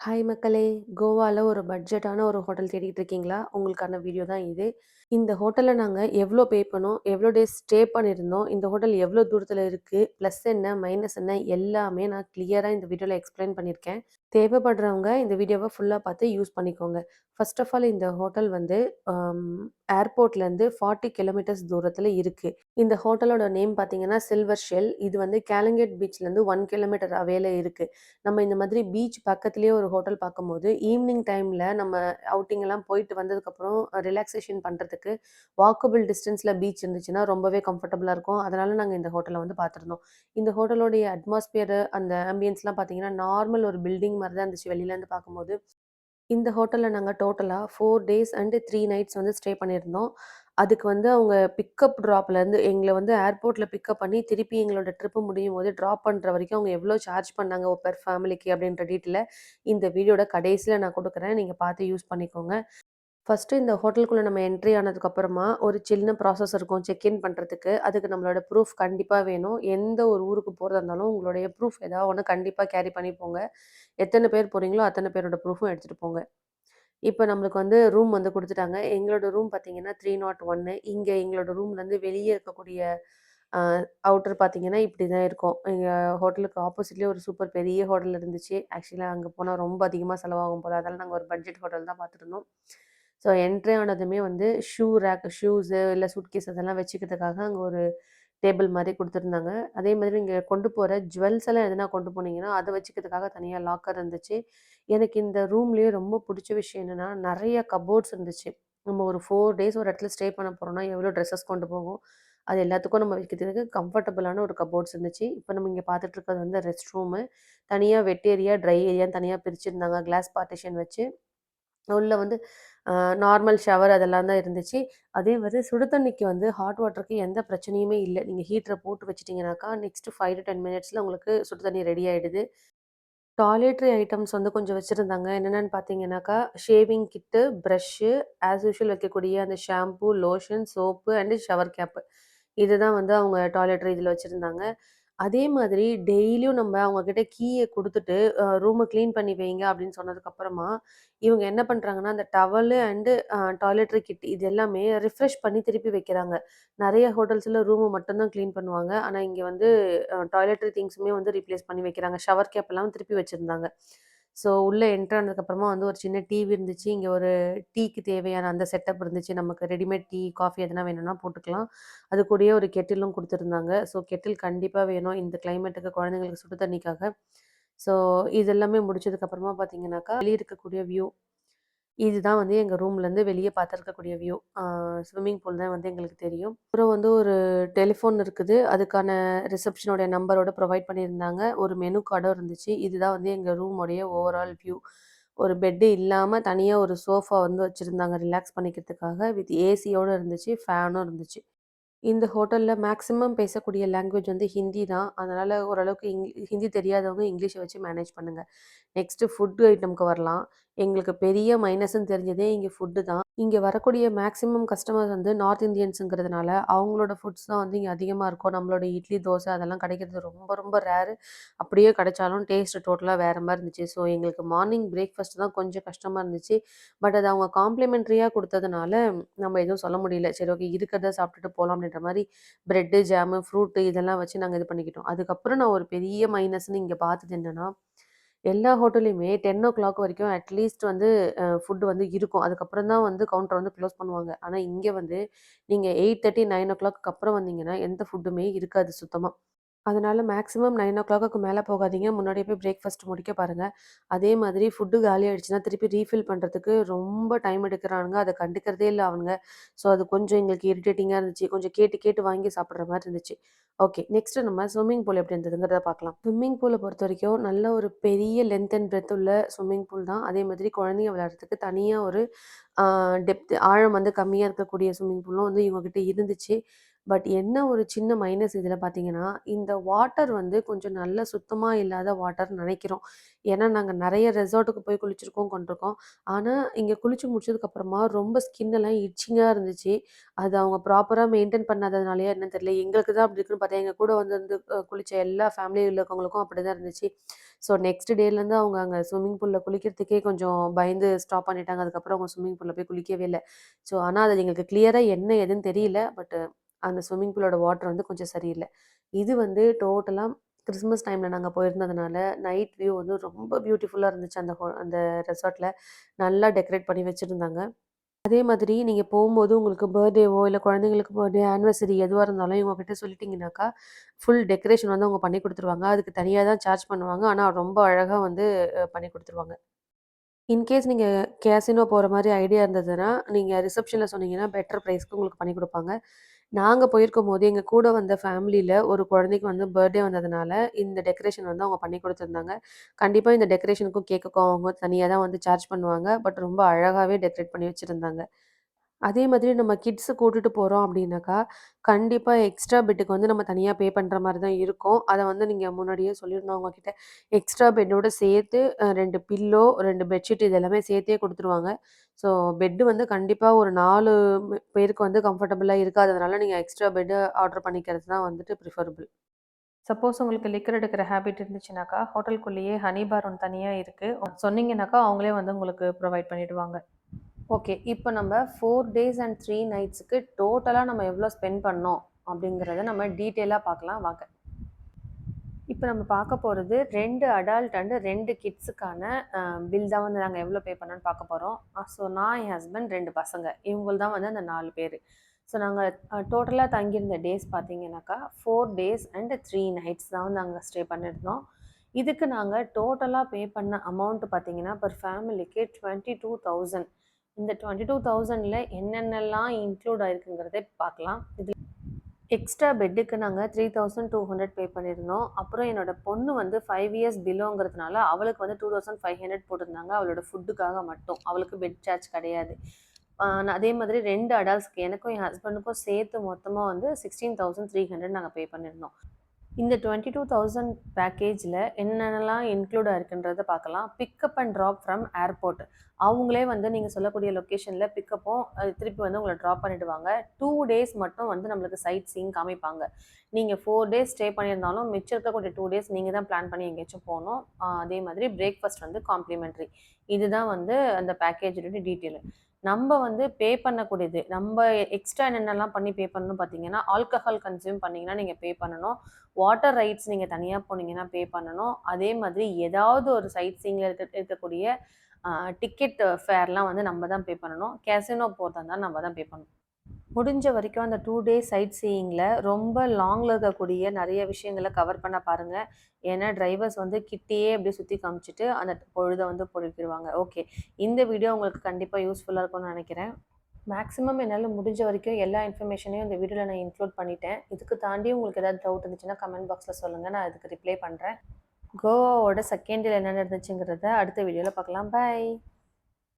Hi மக்களே! கோவால ஒரு பட்ஜெட்டான ஒரு ஹோட்டல் தேடிட்டு இருக்கீங்களா? உங்களுக்கான வீடியோ தான் இது. இந்த ஹோட்டல்ல நாங்க எவ்ளோ பே பண்ணோம்? எவ்ளோ டேஸ் ஸ்டே பண்ணியிருந்தோம்? இந்த ஹோட்டல் எவ்ளோ தூரத்தில இருக்கு? ப்ளஸ் என்ன? மைனஸ் என்ன? எல்லாமே நான் கிளியரா இந்த வீடியோல எக்ஸ்பிளைன் பண்ணியிருக்கேன். தேவைப்படுறவங்க இந்த வீடியோவ ஃபுல்லா பார்த்து யூஸ் பண்ணிக்கோங்க. ஃபர்ஸ்ட் ஆஃப் ஆல் இந்த ஹோட்டல் வந்து அம் ஏர்போர்ட்லேருந்து 40 கிலோமீட்டர்ஸ் தூரத்தில இருக்கு. இந்த ஹோட்டலோட நேம் பார்த்தீங்கன்னா, சில்வர் ஷெல். இது வந்து கேலிங்கட் பீச்லேருந்து 1 கிலோமீட்டர் அவேல இருக்கு. நம்ம இந்த மாதிரி பீச் பக்கத்திலேயே ஒரு ஹோட்டல் பார்க்கும்போது, ஈவினிங் டைம்ல நம்ம அவுட்டிங் எல்லாம் போயிட்டு வந்ததுக்கப்புறம் ரிலாக்சேஷன் பண்றதுக்கு வாக்கபிள் டிஸ்டன்ஸ்ல பீச் இருந்துச்சுன்னா, ரொம்பவே கம்ஃபர்டபுளா இருக்கும். அதனால நாங்க இந்த ஹோட்டல வந்து பார்த்துருந்தோம். இந்த ஹோட்டலோடைய அட்மாஸ்பியர் அந்த ஆம்பியன்ஸ்லாம் பார்த்தீங்கன்னா, நார்மல் ஒரு பில்டிங் மாரி தான் இருந்துச்சு வெளியிலேருந்து பார்க்கும்போது. இந்த ஹோட்டல்ல நாங்க டோட்டலா 4 டேஸ் அண்ட் 3 நைட்ஸ் வந்து ஸ்டே பண்ணியிருந்தோம். அதுக்கு வந்து அவங்க பிக்கப், ட்ராப்லேருந்து எங்கள வந்து ஏர்போர்ட்ல பிக்கப் பண்ணி, திருப்பி எங்களோட ட்ரிப் முடியும்போது ட்ராப் பண்ற வரைக்கும் அவங்க எவ்வளோ சார்ஜ் பண்ணாங்க பெர் ஃபேமிலிக்கு அப்படின்ற டீட்டெயில இந்த வீடியோட கடைசியில நான் குடுக்குறேன். நீங்க பார்த்து யூஸ் பண்ணிக்கோங்க. ஃபர்ஸ்ட்டு இந்த ஹோட்டலுக்குள்ள நம்ம என்ட்ரி ஆனதுக்கப்புறமா, ஒரு சின்ன ப்ராசஸ் இருக்கும் செக் இன் பண்றதுக்கு. அதுக்கு நம்மளோட ப்ரூஃப் கண்டிப்பா வேணும். எந்த ஒரு ஊருக்கு போறதா இருந்தாலும், உங்களுடைய ப்ரூஃப் ஏதாவது ஒண்ணு கண்டிப்பா கேரி பண்ணி போங்க. எத்தன பேர் போறீங்களோ, அத்தன பேரோட ப்ரூஃபும் எடுத்துட்டு போங்க. இப்ப நம்மளுக்கு வந்து ரூம் வந்து குடுத்துட்டாங்க. எங்களோட ரூம் பார்த்தீங்கன்னா, 301. இங்க எங்களோட ரூம்லருந்து வெளிய இருக்கக்கூடிய அ அவுட்டர் பார்த்தீங்கன்னா, இப்படி தான் இருக்கும். எங்க ஹோட்டலுக்கு ஆப்போசிட்லயே ஒரு சூப்பர் பெரிய ஹோட்டல் இருந்துச்சு. ஆக்சுவலா அங்க போனா ரொம்ப அதிகமா செலவாகும் போல. அதனால நாங்க ஒரு பட்ஜெட் ஹோட்டல் தான் பார்த்துருந்தோம். ஸோ என்ட்ரி ஆனதுமே வந்து ஷூ ரேக் ஷூஸு இல்ல சூட்கேஸ் அதெல்லாம் வச்சுக்கிறதுக்காக அங்க ஒரு டேபிள் மாரி குடுத்துருந்தாங்க. அதே மாதிரி நீங்க கொண்டு போற ஜுவல்ஸ் எல்லாம் எதுனா கொண்டு போனீங்கன்னா, அத வச்சுக்கிறதுக்காக தனியா லாக்கர் இருந்துச்சு. எனக்கு இந்த ரூம்லயே ரொம்ப புடிச்ச விஷயம் என்னன்னா, நெறைய கப்போர்ட்ஸ் இருந்துச்சு. நம்ம ஒரு 4 டேஸ் ஒரு இடத்துல ஸ்டே பண்ண போறோம்னா, எவ்வளோ ட்ரெஸ்ஸஸ் கொண்டு போவோம். அது எல்லாத்துக்கும் நம்ம வைக்கிறதுக்கு கம்ஃபர்டபுளான ஒரு கப்போர்ட்ஸ் இருந்துச்சு. இப்ப நம்ம இங்க பார்த்துட்டு இருக்கிறது வந்து ரெஸ்ட் ரூமு. தனியா வெட் ஏரியா, ட்ரை ஏரியான்னு தனியா பிரிச்சிருந்தாங்க. கிளாஸ் பார்ட்டிஷன் வச்சு. உள்ள வந்து அ நார்மல் ஷவர் அதெல்லாம் தான் இருந்துச்சு. அதே மாரி சுடு தண்ணிக்கு வந்து ஹாட் வாட்டருக்கு எந்த பிரச்சனையுமே இல்ல. நீங்க ஹீட்டர போட்டு வச்சுட்டீங்கனாக்கா, நெக்ஸ்ட் 5 டூ 10 மினிட்ஸ்ல உங்களுக்கு சுடு தண்ணி ரெடி ஆயிடுது. டாய்லெட்ரி ஐட்டம்ஸ் வந்து கொஞ்சம் வச்சிருந்தாங்க. என்னென்னன்னு பார்த்தீங்கன்னாக்கா, shaving kit, brush, as usual வைக்கக்கூடிய அந்த shampoo, lotion, soap and shower cap. இதுதான் வந்து அவங்க டாய்லெட்ரி இதில வச்சிருந்தாங்க. அதே மாதிரி டெய்லியும் நம்ம அவங்க கிட்ட கீய குடுத்துட்டு, ரூம கிளீன் பண்ணி வைங்க அப்படின்னு சொன்னதுக்கப்புறமா, இவங்க என்ன பண்றாங்கன்னா, அந்த டவலு அண்டு டாய்லெட்ரி கிட் இது எல்லாமே ரிஃப்ரெஷ் பண்ணி திருப்பி வைக்கிறாங்க. நெறைய ஹோட்டல்ஸ்ல ரூம மட்டும் தான் கிளீன் பண்ணுவாங்க. ஆனா இங்க வந்து டாய்லெட்ரி திங்ஸுமே வந்து ரீப்ளேஸ் பண்ணி வைக்கிறாங்க. ஷவர் கேப்லாம் திருப்பி வச்சிருந்தாங்க. ஸோ உள்ள என்டர் ஆனதுக்கப்புறமா வந்து ஒரு சின்ன டிவி இருந்துச்சு. இங்க ஒரு டீக்கு தேவையான அந்த செட்டப் இருந்துச்சு. நமக்கு ரெடிமேட் டீ, காஃபி எதனா வேணும்னா போட்டுக்கலாம். அது கூடயே ஒரு கெட்டிலும் குடுத்துருந்தாங்க. ஸோ கெட்டில் கண்டிப்பா வேணும். இந்த கிளைமேட்டுக்கு குழந்தைங்களுக்கு சுடு தண்ணிக்காக. ஸோ இது எல்லாமே முடிச்சதுக்கப்புறமா பார்த்தீங்கன்னாக்கா, வெளிய இருக்கக்கூடிய வியூ. இதுதான் வந்து எங்க ரூம்லேருந்து வெளிய பார்த்துருக்கக்கூடிய வியூ. ஸ்விம்மிங் பூல் தான் வந்து எங்களுக்கு தெரியும். அப்புறம் வந்து ஒரு டெலிஃபோன் இருக்குது. அதுக்கான ரிசப்ஷனோட நம்பரோட ப்ரொவைட் பண்ணியிருந்தாங்க. ஒரு மெனு கார்டும் இருந்துச்சு. இதுதான் வந்து எங்க ரூமோடைய ஓவரால் வியூ. ஒரு பெட்டு இல்லாம தனியா ஒரு சோஃபா வந்து வச்சிருந்தாங்க ரிலாக்ஸ் பண்ணிக்கிறதுக்காக. வித் ஏசியோட இருந்துச்சு. ஃபேனும் இருந்துச்சு. இந்த ஹோட்டல்ல மேக்ஸிமம் பேசக்கூடிய லாங்குவேஜ் வந்து ஹிந்தி தான். அதனால ஓரளவுக்கு ஹிந்தி தெரியாதவங்க இங்கிலீஷ வச்சு மேனேஜ் பண்ணுங்க. நெக்ஸ்ட்டு ஃபுட் ஐட்டம்க்கு வரலாம். எங்களுக்கு பெரிய மைனஸ்ன்னு தெரிஞ்சதே இங்க ஃபுட்டு தான். இங்க வரக்கூடிய மேக்ஸிமம் கஸ்டமர்ஸ் வந்து நார்த் இந்தியன்ஸுங்கிறதுனால, அவங்களோட ஃபுட்ஸ் தான் வந்து இங்க அதிகமா இருக்கும். நம்மளோட இட்லி, தோசை அதெல்லாம் கிடைக்கிறது ரொம்ப ரொம்ப ரேரு. அப்படியே கிடைச்சாலும் டேஸ்ட் டோட்டலா வேற மாரி இருந்துச்சு. ஸோ எங்களுக்கு மார்னிங் பிரேக்ஃபாஸ்ட் தான் கொஞ்சம் கஷ்டமா இருந்துச்சு. பட் அது அவங்க காம்ப்ளிமென்டரியா குடுத்ததுனால, நம்ம எதுவும் சொல்ல முடியல. சரி ஓகே இருக்கிறத சாப்பிட்டுட்டு போலாம் அப்படின்ற மாரி பிரெட்டு, ஜாமு, ஃப்ரூட்டு இதெல்லாம் வச்சு நாங்க இது பண்ணிக்கிட்டோம். அதுக்கப்புறம் நான் ஒரு பெரிய மைனஸ்ன்னு இங்க பார்த்தது என்னன்னா, எல்லா ஹோட்டல்லயுமே 10:00 வரைக்கும் அட்லீஸ்ட் வந்து ஃபுட் வந்து இருக்கும். அதுக்கப்புறம் தான் வந்து கவுண்டர வந்து க்ளோஸ் பண்ணுவாங்க. ஆனா இங்க வந்து நீங்க 8:30, 9:00க்கு அப்புறம் வந்தீங்கன்னா, எந்த ஃபுட்டுமே இருக்காது சுத்தமா. அதனால மேக்ஸிமம் 9:00க்கு மேல போகாதீங்க. முன்னாடியே போய் பிரேக்ஃபாஸ்ட் முடிக்க பாருங்க. அதே மாதிரி ஃபுட்டு காலியாயிடுச்சுன்னா, திருப்பி ரீஃபில் பண்றதுக்கு ரொம்ப டைம் எடுக்குறானுங்க. அத கண்டுக்கிறதே இல்ல அவனுங்க. ஸோ அது கொஞ்சம் எங்களுக்கு இரிட்டேட்டிங்கா இருந்துச்சு. கொஞ்சம் கேட்டு கேட்டு வாங்கி சாப்பிடுற மாரி இருந்துச்சு. ஓகே. நெக்ஸ்ட் நம்ம ஸ்விம்மிங் பூல் எப்படி இருந்ததுங்கிறத பார்க்கலாம். ஸ்விம்மிங் பூல பொறுத்தவரைக்கும் நல்ல ஒரு பெரிய லென்த் அண்ட் பிரெட்த் உள்ள ஸ்விம்மிங் பூல் தான். அதே மாதிரி குழந்தைங்க விளையாடுறதுக்கு தனியா ஒரு ஆ டெப்த் ஆழம் வந்து கம்மியா இருக்கக்கூடிய ஸ்விம்மிங் பூலும் வந்து இவங்க கிட்ட இருந்துச்சு. பட் என்ன ஒரு சின்ன மைனஸ் இதில பார்த்தீங்கன்னா, இந்த வாட்டர் வந்து கொஞ்சம் நல்ல சுத்தமா இல்லாத வாட்டர்ன்னு நெனைக்கிறோம். ஏன்னா, நாங்க நெறைய ரெசார்ட்டுக்கு போய் குளிச்சிருக்கோம், கொண்டிருக்கோம். ஆனா, இங்க குளிச்சு முடிச்சதுக்கப்புறமா ரொம்ப ஸ்கின் எல்லாம் இட்ச்சிங்கா இருந்துச்சு. அது அவங்க ப்ராப்பரா மெயின்டெயின் பண்ணாததுனாலயா என்னன்னு தெரியல. எங்களுக்கு தான் அப்படி இருக்குன்னு பார்த்தா, எங்க கூட வந்து குளிச்ச எல்லா ஃபேமிலில இருக்கவங்களுக்கும் அப்படிதான் இருந்துச்சு. ஸோ நெக்ஸ்ட் டேலேருந்து அவங்க அங்க ஸ்விம்மிங் பூல்ல குளிக்கிறதுக்கே கொஞ்சம் பயந்து ஸ்டாப் பண்ணிட்டாங்க. அதுக்கப்புறம் அவங்க ஸ்விம்மிங் பூல்ல போய் குளிக்கவே இல்ல. ஸோ ஆனா அது எங்களுக்கு கிளியரா என்ன ஏதுன்னு தெரியல. பட் அந்த ஸ்விம்மிங் பூலோட வாட்டர் வந்து கொஞ்சம் சரியில்ல. இது வந்து டோட்டலா கிறிஸ்மஸ் டைம்ல நாங்க போயிருந்ததுனால, நைட் வியூ வந்து ரொம்ப பியூட்டிஃபுல்லா இருந்துச்சு அந்த ரெசார்ட்ல. நல்லா டெக்கரேட் பண்ணி வச்சிருந்தாங்க. அதே மாதிரி நீங்க போம்போது உங்களுக்கு பர்த்டேவோ, இல்ல குழந்தைங்களுக்கு பர்த்டே, ஆனிவர்சரி எதுவா இருந்தாலும் இவங்க கிட்ட சொல்லிட்டீங்கனாக்கா, ஃபுல் டெக்கரேஷன் வந்து அவங்க பண்ணி குடுத்துருவாங்க. அதுக்கு தனியா தான் சார்ஜ் பண்ணுவாங்க. ஆனா ரொம்ப அழகா வந்து பண்ணி குடுத்துருவாங்க. இன்கேஸ் நீங்க கேசினோ போற மாரி ஐடியா இருந்ததுன்னா, நீங்க ரிசப்ஷன்ல சொன்னீங்கன்னா, பெட்டர் பிரைஸ்க்கு உங்களுக்கு பண்ணி குடுப்பாங்க. நாங்க போயிருக்கும்போது, எங்க கூட வந்த ஃபேமிலில ஒரு குழந்தைக்கு வந்து பர்த்டே வந்ததுனால, இந்த டெக்கரேஷன் வந்து அவங்க பண்ணி குடுத்துருந்தாங்க. கண்டிப்பா இந்த டெக்கரேஷனுக்கும், கேக்குக்கும் அவங்க தனியா தான் வந்து சார்ஜ் பண்ணுவாங்க. பட் ரொம்ப அழகாவே டெக்கரேட் பண்ணி வச்சிருந்தாங்க. அதே மாதிரி நம்ம கிட்ஸ கூட்டிட்டு போறோம் அப்டின்னாக்கா, கண்டிப்பா எக்ஸ்ட்ரா பெட்டுக்கு வந்து நம்ம தனியா பே பண்ற மாரி தான் இருக்கும். அத வந்து நீங்க முன்னாடியே சொல்லிரணும் அவங்ககிட்ட. எக்ஸ்ட்ரா பெட்டோட சேர்த்து 2 பில்லோ, 2 பெட்ஷீட் இது எல்லாமே சேர்த்தே குடுத்துருவாங்க. ஸோ பெட் வந்து கண்டிப்பா ஒரு 4 பேருக்கு வந்து கம்ஃபர்டபுளா இருக்காததுனால, நீங்க எக்ஸ்ட்ரா பெட் ஆர்டர் பண்ணிக்கிறது தான் வந்துட்டு ப்ரிஃபரபிள். சப்போஸ் உங்களுக்கு லிக்கர் எடுக்கிற ஹேபிட் இருந்துச்சுனாக்கா, ஹோட்டலுக்குள்ளேயே ஹனி பார் ஒண்ணு தனியா இருக்கு. சொன்னீங்கனாக்கா, அவங்களே வந்து உங்களுக்கு ப்ரொவைட் பண்ணிடுவாங்க. ஓகே. இப்ப நம்ம 4 டேஸ் அண்ட் 3 நைட்ஸ்க்கு டோட்டலா நம்ம எவ்வளோ ஸ்பெண்ட் பண்ணோம் அப்படிங்கிறத நம்ம டீட்டெயிலா பார்க்கலாம் வாங்க. இப்ப நம்ம பார்க்க போறது 2 அடல்ட் அண்ட் 2 கிட்ஸுக்கான பில் தான் வந்து நாங்க எவ்வளோ பே பண்ணோம்னு பார்க்க போறோம். ஸோ நான், என் ஹஸ்பண்ட், 2 பசங்க. இவங்கள் தான் வந்து அந்த 4 பேரு. ஸோ நாங்க டோட்டலா தங்கியிருந்த டேஸ் பார்த்தீங்கன்னாக்கா, 4 டேஸ் அண்ட் 3 நைட்ஸ் தான் வந்து அங்க ஸ்டே பண்ணியிருந்தோம். இதுக்கு நாங்க டோட்டலா பே பண்ண அமௌண்ட் பார்த்தீங்கன்னா, பெர் ஃபேமிலிக்கு 22,000. இந்த 22,000ல என்னென்னலாம் இன்க்ளூட் ஆயிருக்குங்கிறத பார்க்கலாம். எக்ஸ்ட்ரா பெட்டுக்கு நாங்க 3,200 பே பண்ணியிருந்தோம். அப்புறம் என்னோட பொண்ணு வந்து 5 இயர்ஸ் பிலோங்கிறதுனால, அவளுக்கு வந்து 2,500 போட்டிருந்தாங்க. அவளோட ஃபுட்டுக்காக மட்டும். அவளுக்கு பெட் சார்ஜ் கிடையாது. அதே மாதிரி 2 அடல்ட்ஸ்க்கு எனக்கும் என் ஹஸ்பண்டுக்கும் சேர்த்து மொத்தமா வந்து 16,300 நாங்க பே பண்ணியிருந்தோம். இந்த 22,000 பேக்கேஜில் என்னென்னலாம் இன்க்ளூட் ஆயிருக்குன்றத பார்க்கலாம். Pick up and drop from airport. அவங்களே வந்து நீங்கள் சொல்லக்கூடிய லொக்கேஷனில் பிக்கப்பும் திருப்பி வந்து உங்களை ட்ராப் பண்ணிடுவாங்க. 2 டேஸ் மட்டும் வந்து நம்மளுக்கு சைட் சீயிங் காமிப்பாங்க. நீங்கள் 4 டேஸ் ஸ்டே பண்ணியிருந்தாலும் மிச்சம் இருக்கக்கூடிய 2 டேஸ் நீங்கள் தான் பிளான் பண்ணி எங்கேயாச்சும் போகணும். அதே மாதிரி பிரேக்ஃபாஸ்ட் வந்து காம்ப்ளிமெண்ட்ரி. இதுதான் வந்து அந்த பேக்கேஜோட டீட்டெயிலு. நம்ம வந்து பே பண்ணக்கூடியது, நம்ம எக்ஸ்ட்ரா என்னென்னலாம் பண்ணி பே பண்ணணும்னு பார்த்தீங்கன்னா, ஆல்கஹால் கன்சியூம் பண்ணீங்கன்னா நீங்க பே பண்ணணும். வாட்டர் ரைட்ஸ் நீங்க தனியா போனீங்கன்னா பே பண்ணணும். அதே மாதிரி ஏதாவது ஒரு சைட் சீயிங்ல இருக்கக்கூடிய டிக்கெட் ஃபேர்லாம் வந்து நம்ம தான் பே பண்ணணும். கேசினோ போறதா இருந்தா நம்ம தான் பே பண்ணணும். முடிஞ்ச வரைக்கும் அந்த 2 டேஸ் சைட் சீயிங்ல ரொம்ப லாங்ல இருக்கக்கூடிய நெறைய விஷயங்கள கவர் பண்ண பாருங்க. ஏன்னா டிரைவர்ஸ் வந்து கிட்டயே அப்படியே சுத்தி காமிச்சுட்டு அந்த பொழுத வந்து பொழுக்கிருவாங்க. ஓகே. இந்த வீடியோ உங்களுக்கு கண்டிப்பா யூஸ்ஃபுல்லா இருக்கும்னு நெனைக்கிறேன். மேக்ஸிமம் என்னால முடிஞ்ச வரைக்கும் எல்லா இன்ஃபர்மேஷனையும் இந்த வீடியோல நான் இன்க்ளூட் பண்ணிட்டேன். இதுக்கு தாண்டி உங்களுக்கு ஏதாவது டவுட் இருந்துச்சுன்னா கமெண்ட் பாக்ஸ்ல சொல்லுங்க. நான் அதுக்கு ரிப்ளை பண்றேன். கோவாவோட செகண்ட் டேல என்ன நடந்துச்சுங்கிறத அடுத்த வீடியோல பார்க்கலாம். பை.